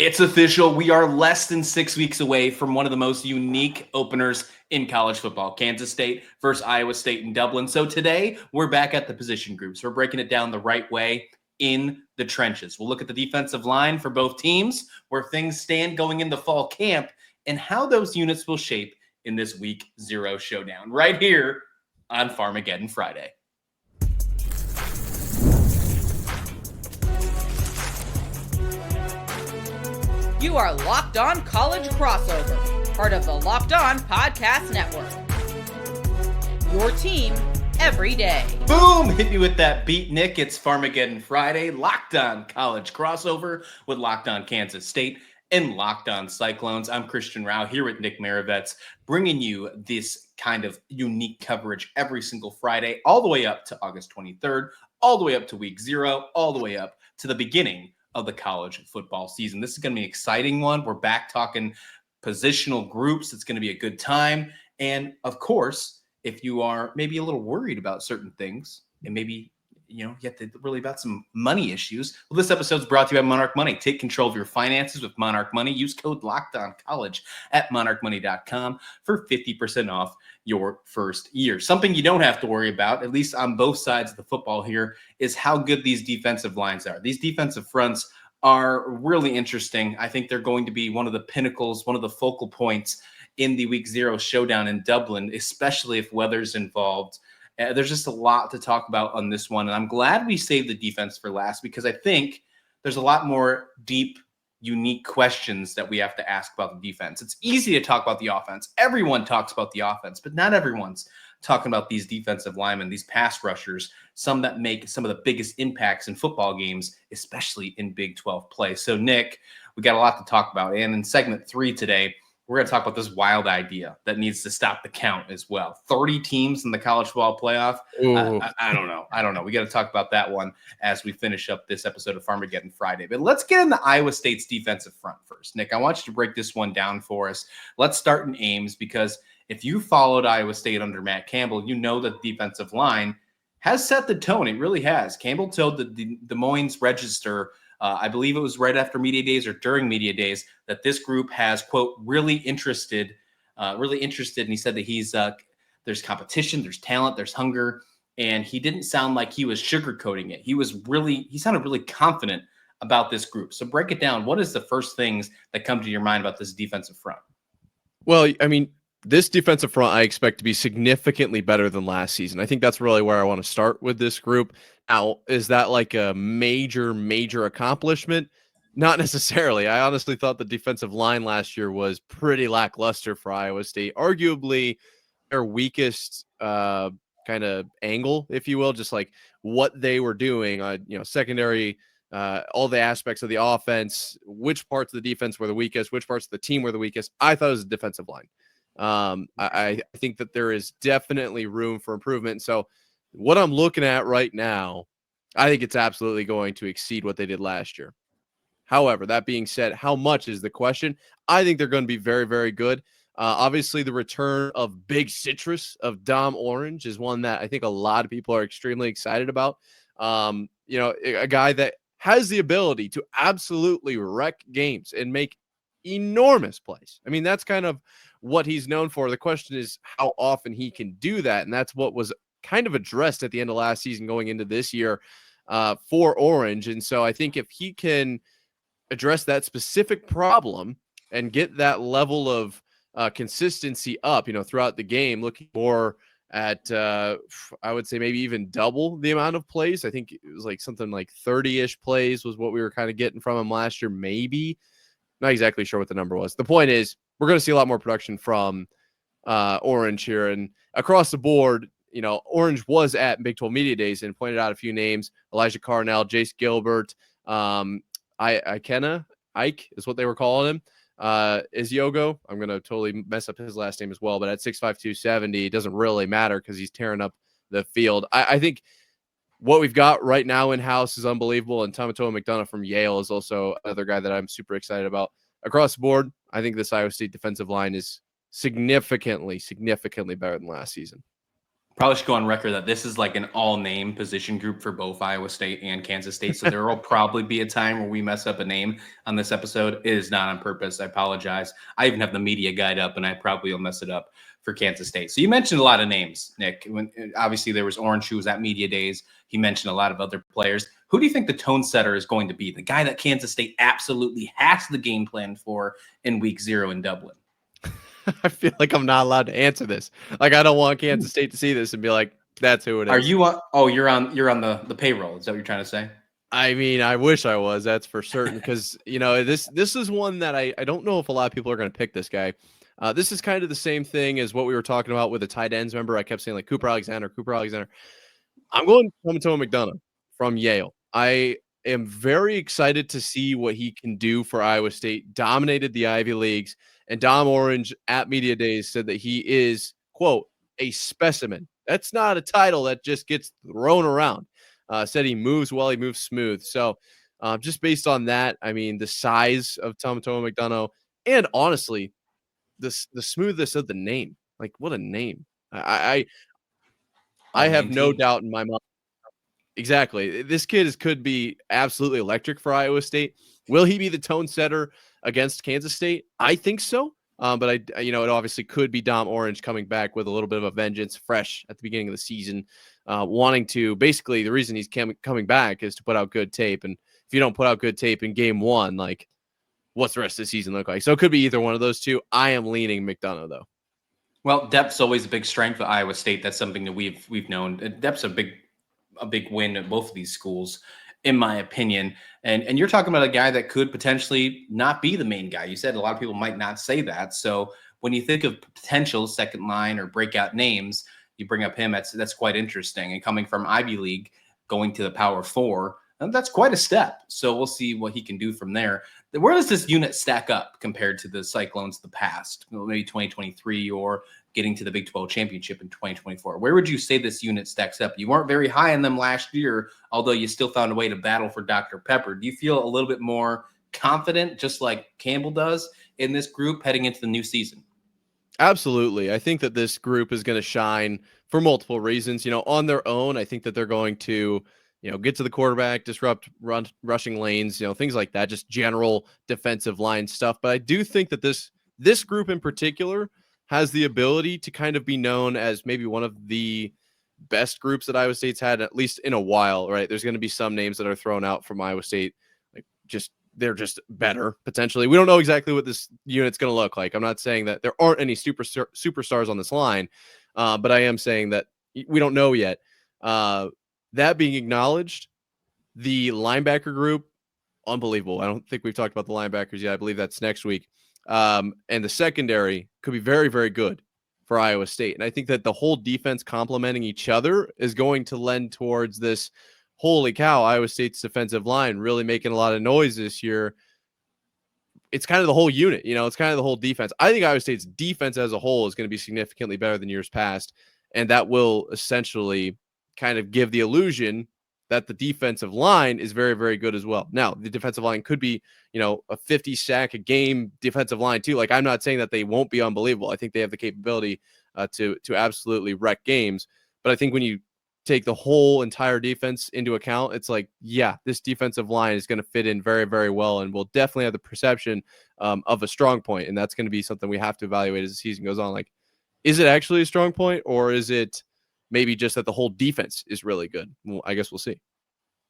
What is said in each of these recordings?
It's official. We are less than 6 weeks away from one of the most unique openers in college football. Kansas State versus Iowa State in Dublin. So today, we're back at the position groups. We're breaking it down the right way in the trenches. We'll look at the defensive line for both teams, where things stand going into fall camp, and how those units will shape in this Week 0 showdown right here on Farmageddon Friday. You are Locked On College Crossover, part of the Locked On Podcast Network. Your team every day. Boom! Hit me with that beat, Nick. It's Farmageddon Friday, Locked On College Crossover with Locked On Kansas State and Locked On Cyclones. I'm Christian Rao here with Nick Maravets, bringing you this kind of unique coverage every single Friday, all the way up to August 23rd, all the way up to Week 0, all the way up to the beginning of the college football season. This is going to be an exciting one. We're back talking positional groups. It's going to be a good time. And of course, if you are maybe a little worried about certain things and maybe, you have to really about some money issues, well, this episode is brought to you by Monarch Money. Take control of your finances with Monarch Money. Use code LOCKEDONCollege at monarchmoney.com for 50% off your first year. Something you don't have to worry about, at least on both sides of the football here, is how good these defensive lines are. These defensive fronts are really interesting. I think they're going to be one of the pinnacles, one of the focal points in the Week 0 showdown in Dublin, especially if weather's involved. There's just a lot to talk about on this one, and I'm glad we saved the defense for last because I think there's a lot more deep, unique questions that we have to ask about the defense. It's easy to talk about the offense. Everyone talks about the offense, but not everyone's talking about these defensive linemen, these pass rushers, some that make some of the biggest impacts in football games, especially in Big 12 play. So, Nick, we got a lot to talk about. And in segment 3 today, we're going to talk about this wild idea that needs to stop the count as well. 30 teams in the college football playoff. I don't know. We got to talk about that one as we finish up this episode of Farmageddon Friday. But let's get into Iowa State's defensive front first. Nick, I want you to break this one down for us. Let's start in Ames, because if you followed Iowa State under Matt Campbell, you know that the defensive line has set the tone. It really has. Campbell told the Des Moines Register, I believe it was right after media days or during media days, that this group has, quote, really interested. And he said that there's competition, there's talent, there's hunger. And he didn't sound like he was sugarcoating it. He sounded really confident about this group. So break it down. What is the first things that come to your mind about this defensive front? Well, I mean, this defensive front I expect to be significantly better than last season. I think that's really where I want to start with this group. Now, is that like a major accomplishment? Not necessarily. I honestly thought the defensive line last year was pretty lackluster for Iowa State. Arguably their weakest kind of angle, if you will, just like what they were doing, secondary, all the aspects of the offense, which parts of the defense were the weakest, which parts of the team were the weakest. I thought it was the defensive line. I think that there is definitely room for improvement. So what I'm looking at right now, I think it's absolutely going to exceed what they did last year. However, that being said, how much is the question? I think they're going to be very, very good. Obviously, the return of Big Citrus, of Dom Orange, is one that I think a lot of people are extremely excited about. A guy that has the ability to absolutely wreck games and make enormous plays. I mean, that's kind of what he's known for. The question is how often he can do that, and that's what was kind of addressed at the end of last season going into this year for Orange. And so I think if he can address that specific problem and get that level of consistency up, throughout the game, looking more at, I would say maybe even double the amount of plays. I think it was like something like 30-ish plays was what we were kind of getting from him last year, maybe. Not exactly sure what the number was. The point is, we're going to see a lot more production from Orange here. And across the board, Orange was at Big 12 Media Days and pointed out a few names: Elijah Carnell, Jace Gilbert, Ike is what they were calling him. Iziogo, I'm going to totally mess up his last name as well, but at 6'5", 270, it doesn't really matter because he's tearing up the field. I think what we've got right now in-house is unbelievable, and Tamatoa McDonough from Yale is also another guy that I'm super excited about. Across the board, I think this Iowa State defensive line is significantly better than last season. Probably should go on record that this is like an all-name position group for both Iowa State and Kansas State. So there will probably be a time where we mess up a name on this episode. It is not on purpose. I apologize. I even have the media guide up, and I probably will mess it up for Kansas State. So you mentioned a lot of names, Nick. Obviously, there was Orange, who was at media days. He mentioned a lot of other players. Who do you think the tone setter is going to be? The guy that Kansas State absolutely has the game plan for in Week 0 in Dublin? I feel like I'm not allowed to answer this. Like, I don't want Kansas State to see this and be like, that's who it is. Are you on? Oh, you're on the payroll. Is that what you're trying to say? I mean, I wish I was, that's for certain. Because, this is one that I don't know if a lot of people are going to pick this guy. This is kind of the same thing as what we were talking about with the tight ends. Remember, I kept saying like Cooper Alexander. I'm going Tomato McDonough from Yale. I am very excited to see what he can do for Iowa State. Dominated the Ivy Leagues. And Dom Orange at media days said that he is, quote, a specimen. That's not a title that just gets thrown around. Said he moves well, he moves smooth. So just based on that, I mean, the size of Tomato McDonough, and honestly, the smoothness of the name. Like, what a name. I have no doubt in my mind. Exactly. This kid could be absolutely electric for Iowa State. Will he be the tone setter against Kansas State? I think so. But it obviously could be Dom Orange coming back with a little bit of a vengeance, fresh at the beginning of the season, wanting to basically the reason he's coming back is to put out good tape. And if you don't put out good tape in game 1, like, what's the rest of the season look like? So it could be either one of those two. I am leaning McDonough though. Well, depth's always a big strength of Iowa State. That's something that we've known. Depth's a big win at both of these schools, in my opinion. And you're talking about a guy that could potentially not be the main guy. You said a lot of people might not say that. So when you think of potential second line or breakout names, you bring up him. That's quite interesting. And coming from Ivy League, going to the Power 4, that's quite a step. So we'll see what he can do from there. Where does this unit stack up compared to the Cyclones of the past, maybe 2023 or getting to the Big 12 championship in 2024? Where would you say this unit stacks up? You weren't very high on them last year, although you still found a way to battle for Dr. Pepper. Do you feel a little bit more confident, just like Campbell does, in this group heading into the new season? Absolutely. I think that this group is going to shine for multiple reasons. On their own, I think that they're going to get to the quarterback, disrupt rushing lanes, things like that, just general defensive line stuff. But I do think that this group in particular has the ability to kind of be known as maybe one of the best groups that Iowa State's had, at least in a while, right? There's going to be some names that are thrown out from Iowa State. They're just better, potentially. We don't know exactly what this unit's going to look like. I'm not saying that there aren't any superstars on this line, but I am saying that we don't know yet. That being acknowledged, the linebacker group, unbelievable. I don't think we've talked about the linebackers yet. I believe that's next week. And the secondary could be very, very good for Iowa State. And I think that the whole defense complementing each other is going to lend towards this, holy cow, Iowa State's defensive line really making a lot of noise this year. It's kind of the whole unit, it's kind of the whole defense. I think Iowa State's defense as a whole is going to be significantly better than years past. And that will essentially kind of give the illusion that the defensive line is very, very good as well. Now, the defensive line could be, a 50 sack a game defensive line too. Like, I'm not saying that they won't be unbelievable. I think they have the capability to absolutely wreck games. But I think when you take the whole entire defense into account, it's like, yeah, this defensive line is going to fit in very, very well and will definitely have the perception of a strong point. And that's going to be something we have to evaluate as the season goes on. Like, is it actually a strong point, or is it maybe just that the whole defense is really good? Well, I guess we'll see.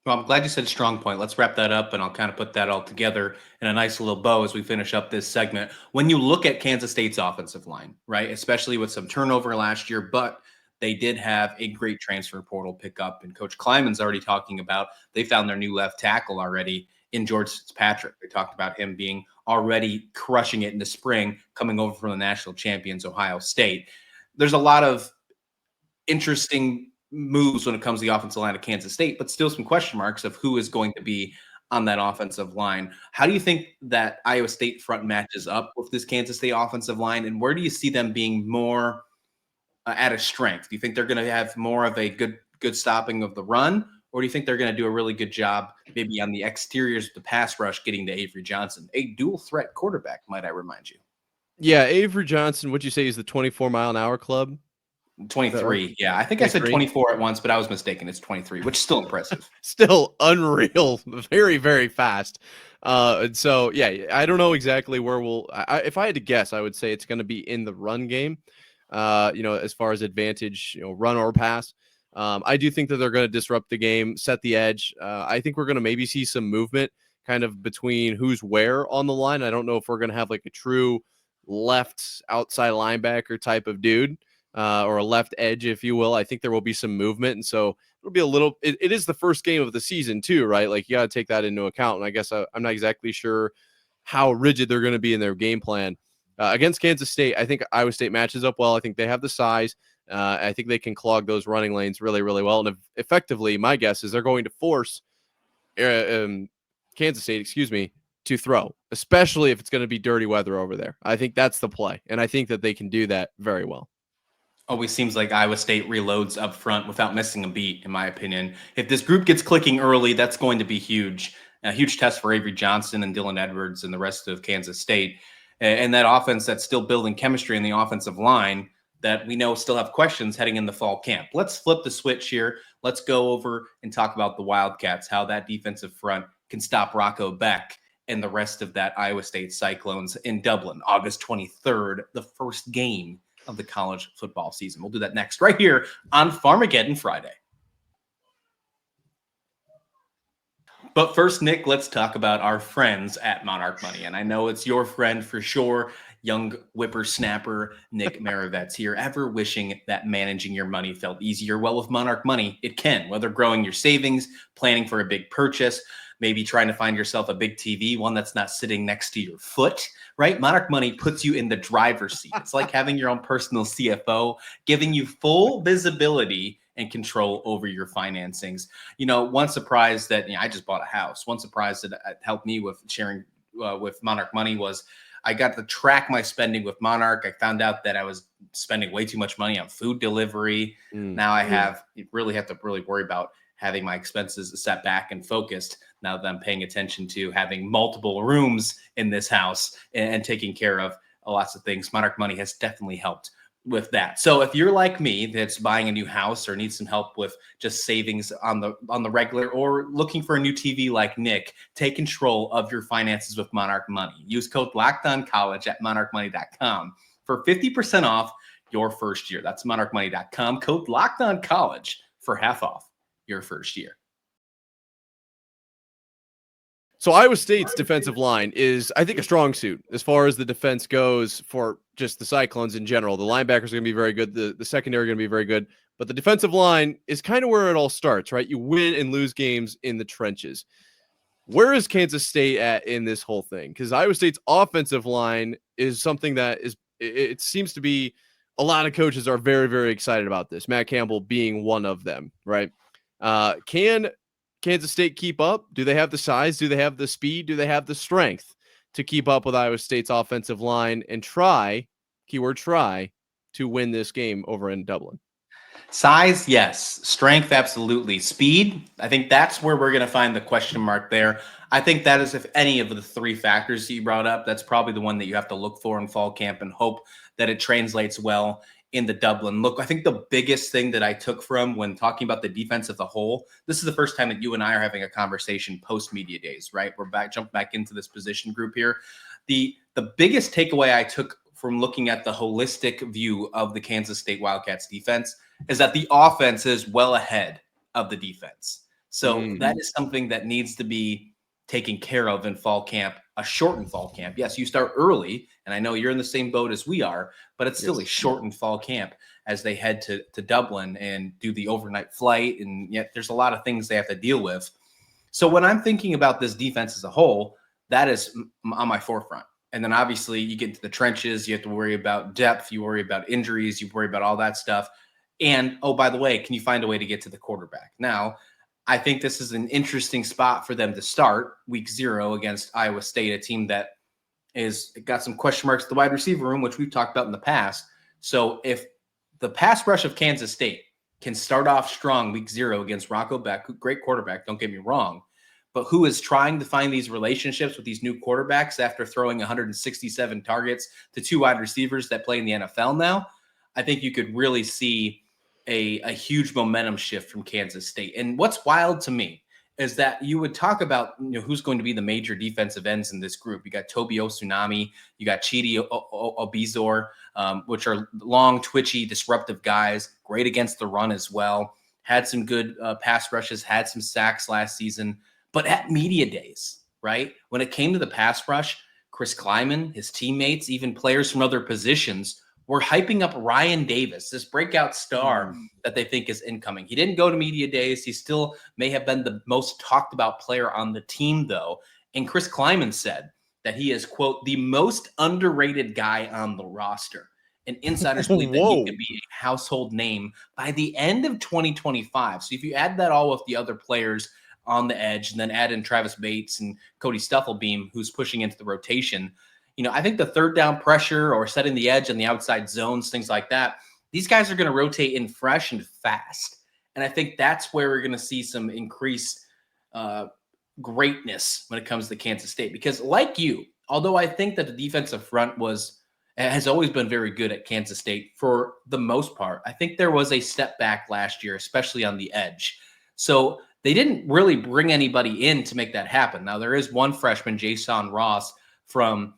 Well, I'm glad you said strong point. Let's wrap that up, and I'll kind of put that all together in a nice little bow as we finish up this segment. When you look at Kansas State's offensive line, right, especially with some turnover last year, but they did have a great transfer portal pickup, and Coach Kleiman's already talking about they found their new left tackle already in George Fitzpatrick. They talked about him being already crushing it in the spring, coming over from the national champions, Ohio State. There's a lot of interesting moves when it comes to the offensive line of Kansas State, but still some question marks of who is going to be on that offensive line. How do you think that Iowa State front matches up with this Kansas State offensive line, and where do you see them being more at a strength? Do you think they're going to have more of a good stopping of the run, or do you think they're going to do a really good job maybe on the exteriors of the pass rush getting to Avery Johnson, a dual threat quarterback, might I remind you? Yeah, Avery Johnson, would you say is the 24-mile-an-hour club? 23. Yeah, I think I said 23? 24 at once, but I was mistaken. It's 23, which is still impressive. Still unreal, very, very fast. And so, yeah, I don't know exactly where if I had to guess, I would say it's going to be in the run game, as far as advantage, run or pass. I do think that they're going to disrupt the game, set the edge. I think we're going to maybe see some movement kind of between who's where on the line. I don't know if we're going to have like a true left outside linebacker type of dude, or a left edge, if you will. I think there will be some movement. And so it'll be it is the first game of the season too, right? Like you got to take that into account. And I guess I'm not exactly sure how rigid they're going to be in their game plan. Against Kansas State, I think Iowa State matches up well. I think they have the size. I think they can clog those running lanes really, really well. And effectively, my guess is they're going to force Kansas State, to throw, especially if it's going to be dirty weather over there. I think that's the play. And I think that they can do that very well. Always seems like Iowa State reloads up front without missing a beat, in my opinion. If this group gets clicking early, that's going to be huge. A huge test for Avery Johnson and Dylan Edwards and the rest of Kansas State. And that offense that's still building chemistry in the offensive line that we know still have questions heading in the fall camp. Let's flip the switch here. Let's go over and talk about the Wildcats, how that defensive front can stop Rocco Beck and the rest of that Iowa State Cyclones in Dublin, August 23rd, the first game of the college football season. We'll do that next right here on Farmageddon Friday. But first, Nick, let's talk about our friends at Monarch Money. And I know it's your friend for sure, young whippersnapper Nick Maravets here. Ever wishing that managing your money felt easier? Well, with Monarch Money, it can. Whether growing your savings, planning for a big purchase, maybe trying to find yourself a big TV, one that's not sitting next to your foot, right? Monarch Money puts you in the driver's seat. It's like having your own personal CFO, giving you full visibility and control over your financings. One surprise that I just bought a house. One surprise that helped me with sharing with Monarch Money was I got to track my spending with Monarch. I found out that I was spending way too much money on food delivery. Now I really have to worry about having my expenses set back and focused now that I'm paying attention to having multiple rooms in this house and taking care of lots of things. Monarch Money has definitely helped with that. So if you're like me that's buying a new house or needs some help with just savings on the regular, or looking for a new TV like Nick, take control of your finances with Monarch Money. Use code LOCKEDONCollege at monarchmoney.com for 50% off your first year. That's monarchmoney.com, code LOCKEDONCollege for half off your first year. So Iowa State's defensive line is, I think, a strong suit as far as the defense goes for just the Cyclones in general. The linebackers are going to be very good. The secondary are going to be very good. But the defensive line is kind of where it all starts, right? You win and lose games in the trenches. Where is Kansas State at in this whole thing? Because Iowa State's offensive line is something that it seems to be a lot of coaches are very, very excited about this. Matt Campbell being one of them, right? Can Kansas State keep up? Do they have the size? Do they have the speed? Do they have the strength to keep up with Iowa State's offensive line and try, keyword try, to win this game over in Dublin? Size, yes. Strength, absolutely. Speed, I think that's where we're going to find the question mark there. I think that is, if any of the three factors you brought up, that's probably the one that you have to look for in fall camp and hope that it translates well in the Dublin. Look, I think the biggest thing that I took from when talking about the defense as a whole, this is the first time that you and I are having a conversation post-media days, right? We're jumped back into this position group here. The biggest takeaway I took from looking at the holistic view of the Kansas State Wildcats defense is that the offense is well ahead of the defense. So that is something that needs to be taken care of in fall camp, a shortened fall camp. Yes, you start early, and I know you're in the same boat as we are, but it's still a shortened fall camp as they head to Dublin and do the overnight flight, and yet there's a lot of things they have to deal with. So when I'm thinking about this defense as a whole, that is on my forefront. And then obviously you get into the trenches, you have to worry about depth, you worry about injuries, you worry about all that stuff. And, oh, by the way, can you find a way to get to the quarterback? Now, I think this is an interesting spot for them to start week 0 against Iowa State, a team that is got some question marks at the wide receiver room, which we've talked about in the past. So if the pass rush of Kansas State can start off strong week 0 against Rocco Beck, great quarterback, don't get me wrong, but who is trying to find these relationships with these new quarterbacks after throwing 167 targets to 2 wide receivers that play in the NFL now, I think you could really see a huge momentum shift from Kansas State. And what's wild to me is that you would talk about who's going to be the major defensive ends in this group. You got Tobi Tsunami, you got Chidi Obizor, which are long, twitchy, disruptive guys, great against the run as well. Had some good pass rushes, had some sacks last season. But at media days, right, when it came to the pass rush, Chris Kleiman, his teammates, even players from other positions were hyping up Ryan Davis, this breakout star that they think is incoming. He didn't go to media days. He still may have been the most talked about player on the team, though. And Chris Kleiman said that he is, quote, the most underrated guy on the roster. And insiders believe that he could be a household name by the end of 2025. So if you add that all with the other players on the edge and then add in Travis Bates and Cody Stufflebeam, who's pushing into the rotation, I think the third down pressure or setting the edge in the outside zones, things like that, these guys are going to rotate in fresh and fast. And I think that's where we're going to see some increased greatness when it comes to Kansas State. Because like you, although I think that the defensive front has always been very good at Kansas State for the most part, I think there was a step back last year, especially on the edge. So they didn't really bring anybody in to make that happen. Now, there is one freshman, Jason Ross, from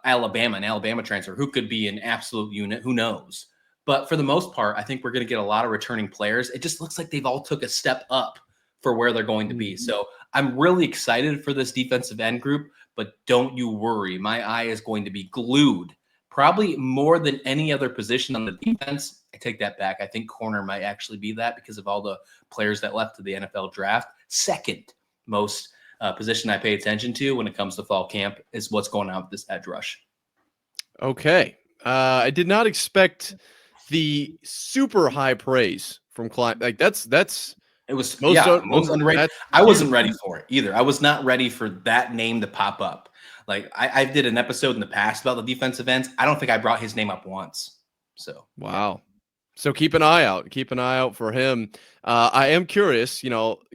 Alabama, an Alabama transfer, who could be an absolute unit. Who knows? But for the most part, I think we're going to get a lot of returning players. It just looks like they've all took a step up for where they're going to be. So I'm really excited for this defensive end group, but don't you worry. My eye is going to be glued, probably more than any other position on the defense. I take that back. I think corner might actually be that because of all the players that left to the NFL draft. Second most position I pay attention to when it comes to fall camp is what's going on with this edge rush. Okay. I did not expect the super high praise from Klein. Like that's it was most underrated. I wasn't ready for it either. I was not ready for that name to pop up. Like I did an episode in the past about the defensive ends. I don't think I brought his name up once. So wow. So keep an eye out. Keep an eye out for him. I am curious.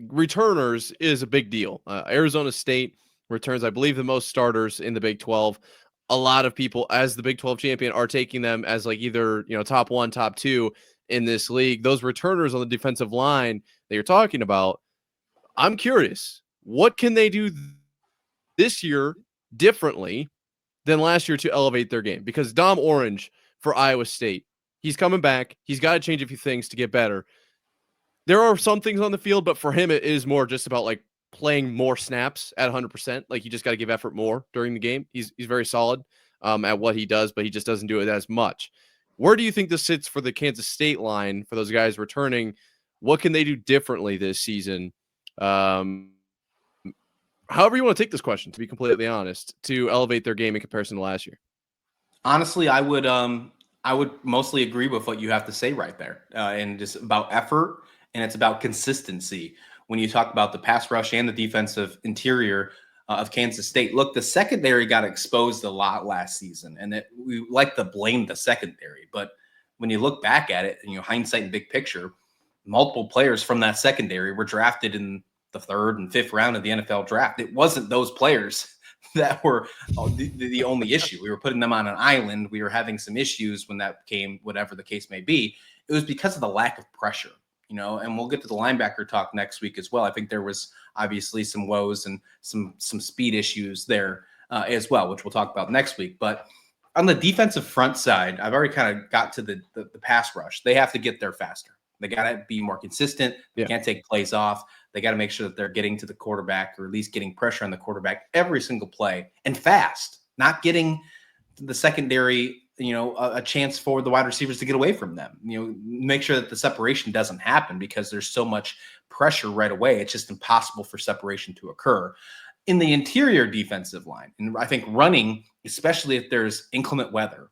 Returners is a big deal. Arizona State returns, I believe, the most starters in the Big 12. A lot of people, as the Big 12 champion, are taking them as like either top one, top two in this league. Those returners on the defensive line that you're talking about, I'm curious. What can they do this year differently than last year to elevate their game? Because Dom Orange for Iowa State, he's coming back. He's got to change a few things to get better. There are some things on the field, but for him, it is more just about like playing more snaps at 100%. Like you just got to give effort more during the game. He's very solid at what he does, but he just doesn't do it as much. Where do you think this sits for the Kansas State line for those guys returning? What can they do differently this season? However you want to take this question, to be completely honest, to elevate their game in comparison to last year. Honestly, I would mostly agree with what you have to say right there, and just about effort, and it's about consistency. When you talk about the pass rush and the defensive interior of Kansas State, look, the secondary got exposed a lot last season, and we like to blame the secondary, but when you look back at it, hindsight and big picture, multiple players from that secondary were drafted in the 3rd and 5th round of the NFL draft. It wasn't those players that were the only issue. We were putting them on an island. We were having some issues when that came, whatever the case may be. It was because of the lack of pressure, and we'll get to the linebacker talk next week as well. I think there was obviously some woes and some speed issues there as well, which we'll talk about next week. But on the defensive front side, I've already kind of got to the pass rush. They have to get there faster. They got to be more consistent. They can't take plays off. They got to make sure that they're getting to the quarterback, or at least getting pressure on the quarterback every single play, and fast, not getting the secondary, a chance for the wide receivers to get away from them. Make sure that the separation doesn't happen because there's so much pressure right away. It's just impossible for separation to occur. In the interior defensive line, and I think running, especially if there's inclement weather,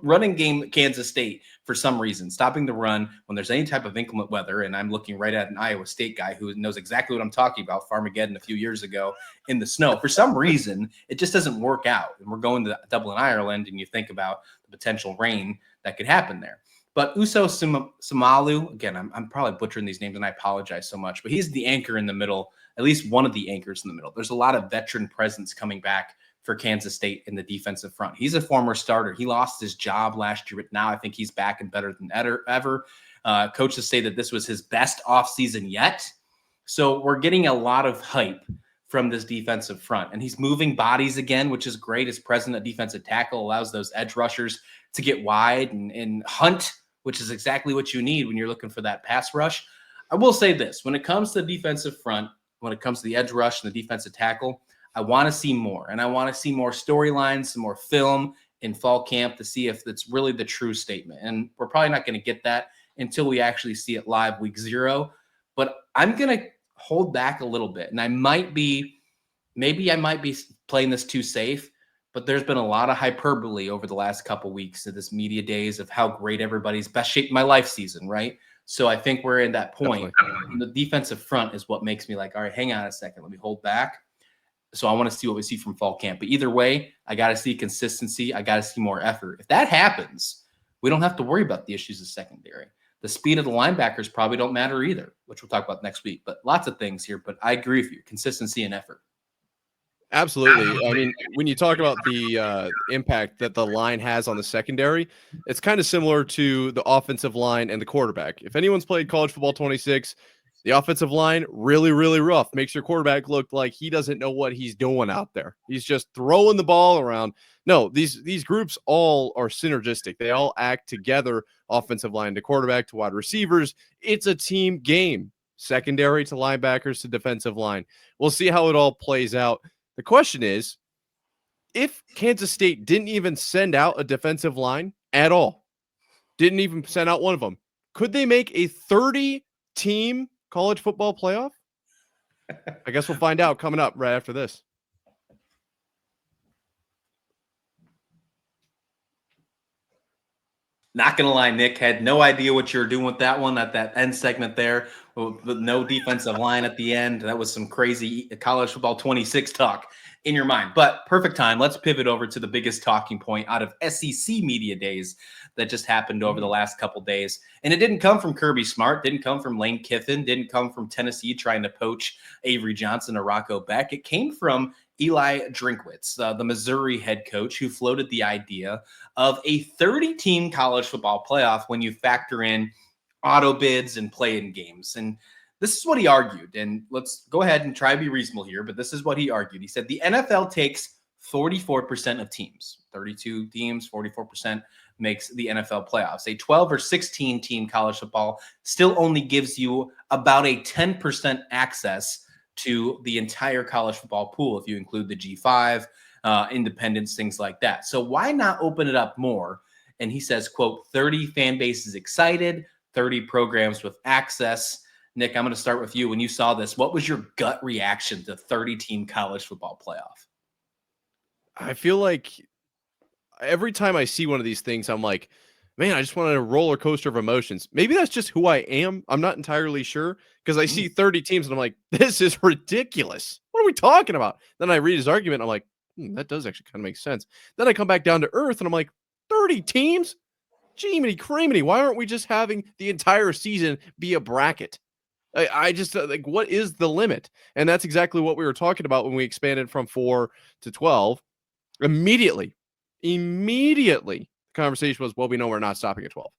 running game Kansas State, for some reason, stopping the run when there's any type of inclement weather, and I'm looking right at an Iowa State guy who knows exactly what I'm talking about, Farmageddon a few years ago in the snow. For some reason, it just doesn't work out. And we're going to Dublin, Ireland, and you think about the potential rain that could happen there. But Uso Samalu, again, I'm probably butchering these names, and I apologize so much, but he's the anchor in the middle, at least one of the anchors in the middle. There's a lot of veteran presence coming back for Kansas State in the defensive front. He's a former starter. He lost his job last year, but now I think he's back and better than ever. Coaches say that this was his best offseason yet. So we're getting a lot of hype from this defensive front. And he's moving bodies again, which is great. His presence at defensive tackle allows those edge rushers to get wide and hunt, which is exactly what you need when you're looking for that pass rush. I will say this, when it comes to the defensive front, when it comes to the edge rush and the defensive tackle, I want to see more. And I want to see more storylines, some more film in fall camp to see if it's really the true statement. And we're probably not going to get that until we actually see it live week 0. But I'm going to hold back a little bit. And I might be playing this too safe, but there's been a lot of hyperbole over the last couple weeks of this media days of how great everybody's best shape in my life season, right? So I think we're in that point. And the defensive front is what makes me like, all right, hang on a second. Let me hold back. So I want to see what we see from fall camp. But either way, I got to see consistency. I got to see more effort. If that happens, we don't have to worry about the issues of secondary. The speed of the linebackers probably don't matter either, which we'll talk about next week. But lots of things here. But I agree with you. Consistency and effort. Absolutely. I mean, when you talk about the impact that the line has on the secondary, it's kind of similar to the offensive line and the quarterback. If anyone's played college football 26, the offensive line, really, really rough. Makes your quarterback look like he doesn't know what he's doing out there. He's just throwing the ball around. No, these groups all are synergistic. They all act together, offensive line to quarterback to wide receivers. It's a team game, secondary to linebackers to defensive line. We'll see how it all plays out. The question is, if Kansas State didn't even send out a defensive line at all, didn't even send out one of them, could they make a 30-team college football playoff? I guess we'll find out coming up right after this. Not going to lie, Nick, had no idea what you were doing with that one at that end segment there with no defensive line at the end. That was some crazy college football 26 talk in your mind. But perfect time. Let's pivot over to the biggest talking point out of SEC media days that just happened over the last couple days. And it didn't come from Kirby Smart, didn't come from Lane Kiffin, didn't come from Tennessee trying to poach Avery Johnson or Rocco Beck. It came from Eli Drinkwitz, the Missouri head coach, who floated the idea of a 30-team college football playoff when you factor in auto bids and play-in games. And this is what he argued. And let's go ahead and try to be reasonable here, but this is what he argued. He said the NFL takes 44% of teams, 32 teams, 44% makes the NFL playoffs. A 12 or 16 team college football still only gives you about a 10% access to the entire college football pool if you include the G5, independents, things like that. So why not open it up more? And he says, quote, 30 fan bases excited, 30 programs with access. Nick, I'm going to start with you. When you saw this, what was your gut reaction to 30-team college football playoff? I feel like every time I see one of these things, I'm like, man, I just wanted a roller coaster of emotions. Maybe that's just who I am. I'm not entirely sure because I see 30 teams and I'm like, this is ridiculous. What are we talking about? Then I read his argument. And I'm like, that does actually kind of make sense. Then I come back down to earth and I'm like, 30 teams? Jiminy creaminy. Why aren't we just having the entire season be a bracket? I just like, what is the limit? And that's exactly what we were talking about when we expanded from 4 to 12. Immediately, the conversation was, well, we know we're not stopping at 12.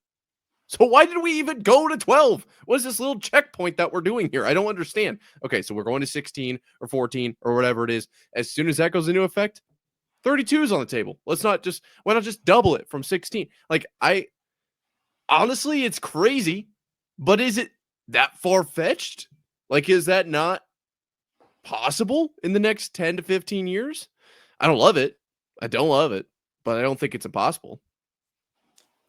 So why did we even go to 12? What is this little checkpoint that we're doing here? I don't understand. Okay, so we're going to 16 or 14 or whatever it is. As soon as that goes into effect, 32 is on the table. Why not just double it from 16? Like, honestly, it's crazy, but is it that far-fetched? Like, is that not possible in the next 10 to 15 years? I don't love it. But I don't think it's impossible.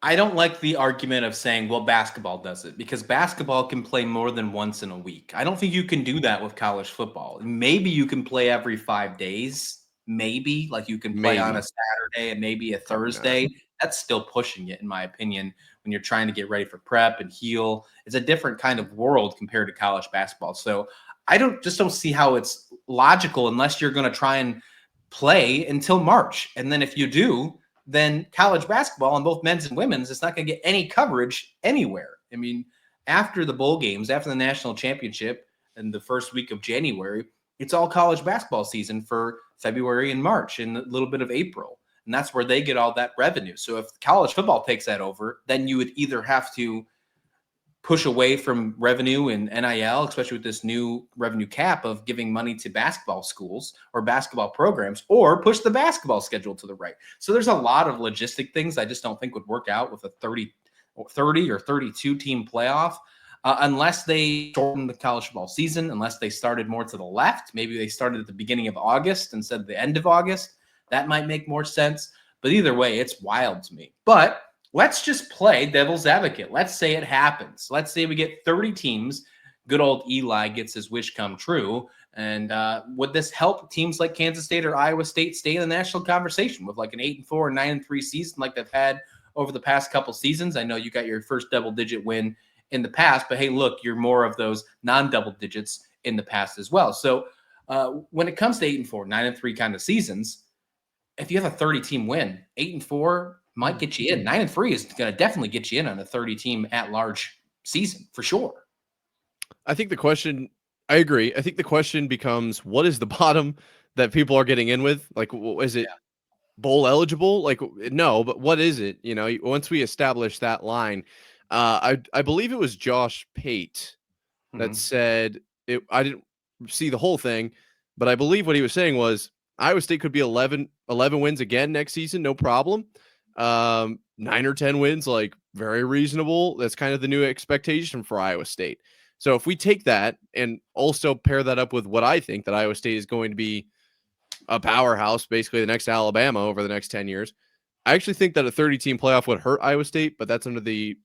I don't like the argument of saying, well, basketball does it, because basketball can play more than once in a week. I don't think you can do that with college football. Maybe you can play every 5 days. Maybe, like you can play on a Saturday and maybe a Thursday. That's still pushing it, in my opinion, when you're trying to get ready for prep and heal. It's a different kind of world compared to college basketball. So I don't see how it's logical unless you're going to try and play until March. And then if you do, then college basketball on both men's and women's, it's not going to get any coverage anywhere. I mean, after the bowl games, after the national championship and the first week of January, it's all college basketball season for February and March and a little bit of April. And that's where they get all that revenue. So if college football takes that over, then you would either have to push away from revenue and NIL, especially with this new revenue cap of giving money to basketball schools or basketball programs, or push the basketball schedule to the right. So there's a lot of logistic things I just don't think would work out with a 30 or 32 team playoff. Unless they shortened the college football season, unless they started more to the left, maybe they started at the beginning of August instead of the end of August. That might make more sense. But either way, it's wild to me. But let's just play devil's advocate. Let's say it happens. Let's say we get 30 teams. Good old Eli gets his wish come true. And would this help teams like Kansas State or Iowa State stay in the national conversation with like an 8-4, 9-3 season like they've had over the past couple seasons? I know you got your first double-digit win in the past, but hey, look, you're more of those non-double digits in the past as well. So when it comes to 8-4, 9-3 kind of seasons, if you have a 30-team win, 8-4 might get you in. 9-3 is going to definitely get you in on a 30-team at-large season for sure. I think the question, I agree. I think the question becomes, what is the bottom that people are getting in with? Like, is it bowl eligible? Like, no, but what is it? You know, once we establish that line, I believe it was Josh Pate that said it. I didn't see the whole thing, but I believe what he was saying was Iowa State could be 11 wins again next season, no problem. 9 or 10 wins, like very reasonable. That's kind of the new expectation for Iowa State. So if we take that and also pair that up with what I think that Iowa State is going to be a powerhouse, basically the next Alabama over the next 10 years, I actually think that a 30-team playoff would hurt Iowa State, but that's under the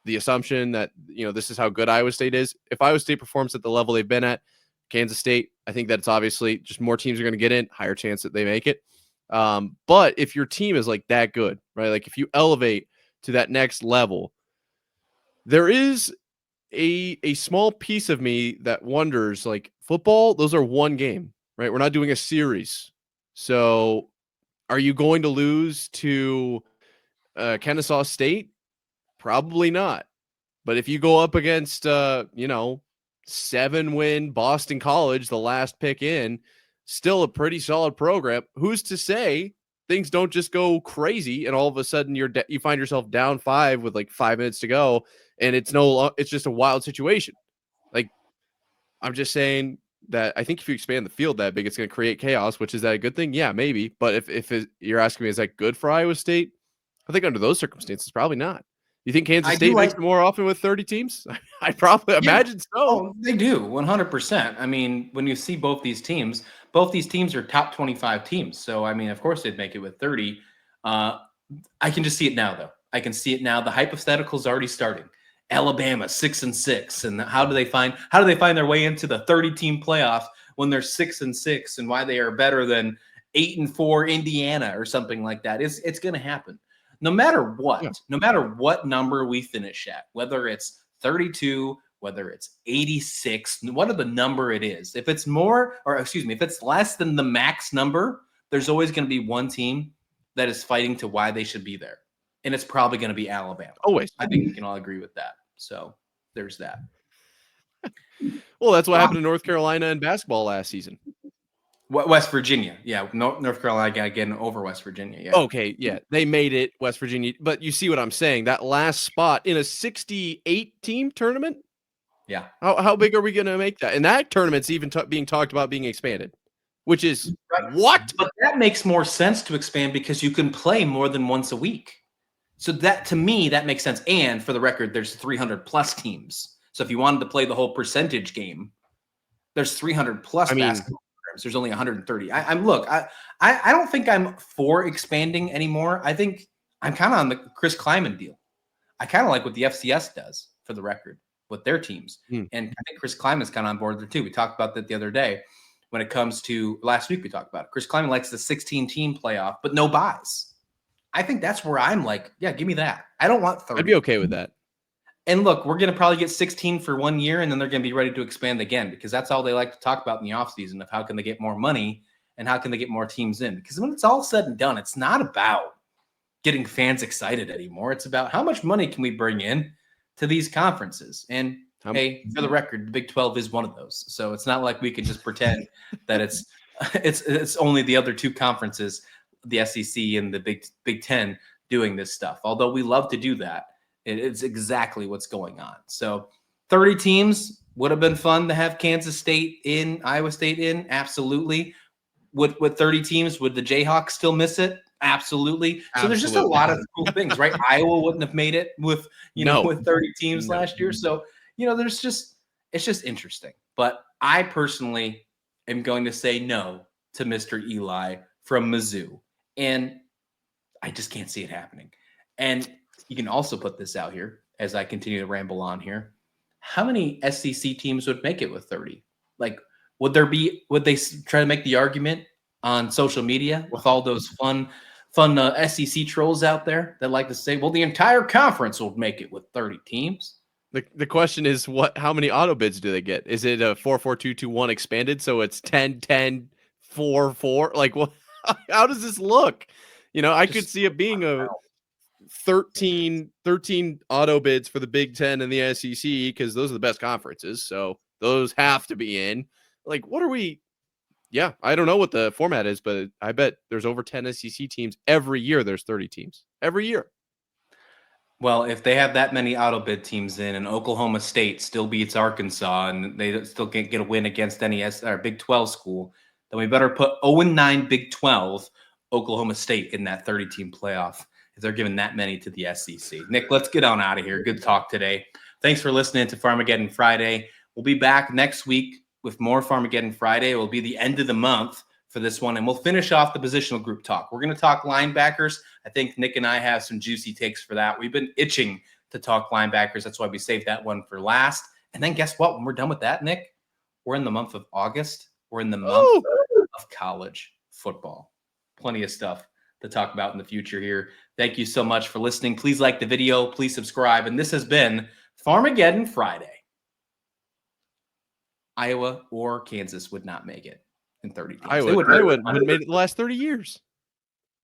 assumption that, you know, this is how good Iowa State is. If Iowa State performs at the level they've been at, Kansas State, I think that it's obviously just more teams are going to get in, higher chance that they make it. But if your team is like that good, right? Like if you elevate to that next level, there is a small piece of me that wonders, like football, those are one game, right? We're not doing a series. So are you going to lose to Kennesaw State? Probably not. But if you go up against, 7-win Boston College, the last pick in, still a pretty solid program. Who's to say things don't just go crazy and all of a sudden you find yourself down 5 with like 5 minutes to go, and it's just a wild situation. Like, I'm just saying that I think if you expand the field that big, it's going to create chaos. Which is that a good thing? Yeah, maybe. But if you're asking me, is that good for Iowa State? I think under those circumstances, probably not. You think Kansas State makes it more often with 30 teams? I probably imagine so. Oh, they do, 100%. I mean, when you see both these teams are top 25 teams. So, I mean, of course they'd make it with 30. I can just see it now, though. I can see it now. The hypothetical is already starting. Alabama 6-6, and how do they find their way into the 30-team playoff when they're 6-6, and why they are better than 8-4 Indiana or something like that? It's going to happen. No matter what number we finish at, whether it's 32, whether it's 86, whatever the number it is, if it's if it's less than the max number, there's always going to be one team that is fighting to why they should be there. And it's probably going to be Alabama. Always. I think we can all agree with that. So there's that. Well, that's what happened to North Carolina in basketball last season. West Virginia. Yeah. North Carolina got getting over West Virginia. Yeah. Okay. Yeah. They made it, West Virginia. But you see what I'm saying? That last spot in a 68-team tournament? Yeah. How big are we going to make that? And that tournament's even being talked about being expanded, which is what? But that makes more sense to expand because you can play more than once a week. So that, to me, that makes sense. And for the record, there's 300-plus teams. So if you wanted to play the whole percentage game, there's 300-plus basketball. There's only 130. I don't think I'm for expanding anymore. I think I'm kind of on the Chris Kleiman deal. I kind of like what the FCS does, for the record, with their teams. And I think Chris Kleiman's kind of on board there too. We talked about that the other day when it comes to last week. We talked about it. Chris Kleiman likes the 16-team playoff, but no buys. I think that's where I'm like, yeah, give me that. I don't want 30. I'd be okay with that. And look, we're going to probably get 16 for 1 year, and then they're going to be ready to expand again because that's all they like to talk about in the offseason of how can they get more money and how can they get more teams in. Because when it's all said and done, it's not about getting fans excited anymore. It's about how much money can we bring in to these conferences. And Hey, for the record, the Big 12 is one of those. So it's not like we can just pretend that it's only the other two conferences, the SEC and the Big 10, doing this stuff. Although we love to do that, it's exactly what's going on. So 30 teams would have been fun to have Kansas State in, Iowa State in. Absolutely. With 30 teams, would the Jayhawks still miss it? Absolutely. So there's just a lot of cool things, right? Iowa wouldn't have made it with, with 30 teams last year. So, it's just interesting. But I personally am going to say no to Mr. Eli from Mizzou. And I just can't see it happening. And you can also put this out here as I continue to ramble on here. How many SEC teams would make it with 30? Like, would they try to make the argument on social media with all those fun SEC trolls out there that like to say, well, the entire conference will make it with 30 teams? The question is, how many auto bids do they get? Is it a 4-4-2-2-1 expanded? So it's 10-10-4-4? Like, what? How does this look? I could see it being a 13 auto bids for the Big Ten and the SEC because those are the best conferences. So those have to be in. Like, what are we? Yeah, I don't know what the format is, but I bet there's over 10 SEC teams every year. There's 30 teams every year. Well, if they have that many auto bid teams in, and Oklahoma State still beats Arkansas, and they still can't get a win against any Big 12 school, then we better put 0-9 Big 12 Oklahoma State in that 30-team playoff if they're giving that many to the SEC. Nick, let's get on out of here. Good talk today. Thanks for listening to Farmageddon Friday. We'll be back next week with more Farmageddon Friday. It will be the end of the month for this one, and we'll finish off the positional group talk. We're going to talk linebackers. I think Nick and I have some juicy takes for that. We've been itching to talk linebackers. That's why we saved that one for last. And then guess what? When we're done with that, Nick, we're in the month of August. We're in the month of college football. Plenty of stuff to talk about in the future here. Thank you so much for listening. Please like the video. Please subscribe. And this has been Farmageddon Friday. Iowa or Kansas would not make it in 30 games. Iowa would have made it the last 30 years.